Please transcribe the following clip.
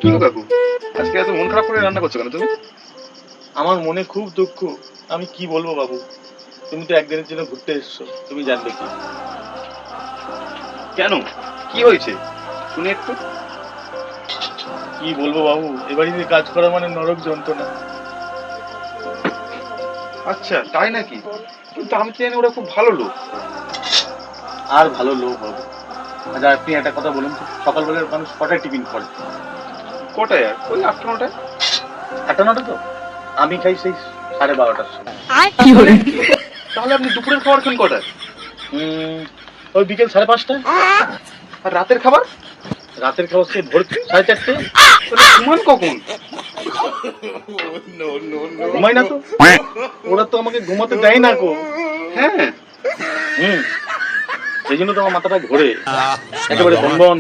কি গো কাকু, আজকে এত মন খারাপ করে রান্না করছো কেন তুমি? আমার মনে খুব দুঃখ। আমি কি বলবো বাবু, তুমি তো একদিনের জন্য ঘুরতে এসছো, তুমি জানবে কি। কেন, কি হয়েছে শুনি একটু। কি বলবো বাবু, এ বাড়িতে কাজ করা মানে নরক যন্ত্রণা। আচ্ছা তাই নাকি? কিন্তু আমি তো জানি ওরা খুব ভালো লোক। আর ভালো লোক বাবু। আচ্ছা আপনি একটা কথা বলুন তো, সকালবেলার মানুষ কটায় টিফিন করে? কটায়? আর ওই 8-9টায়। 8-9টা তো। আমি খাই সেই 12:30টার সময়। তাহলে আপনি দুপুরের খাবার খান কটায়? ওই বিকেল 5:30টায়। আর রাতের খাবার? রাতের খাবার সেই ভোর 4:30টায়। তাহলে ঘুমান কখন? ঘুমাই না তো, ওরা তো আমাকে ঘুমাতে দেয় না গো। হ্যাঁ, সেই জন্য তো আমার মাথাটা ঘোরে, একেবারে বন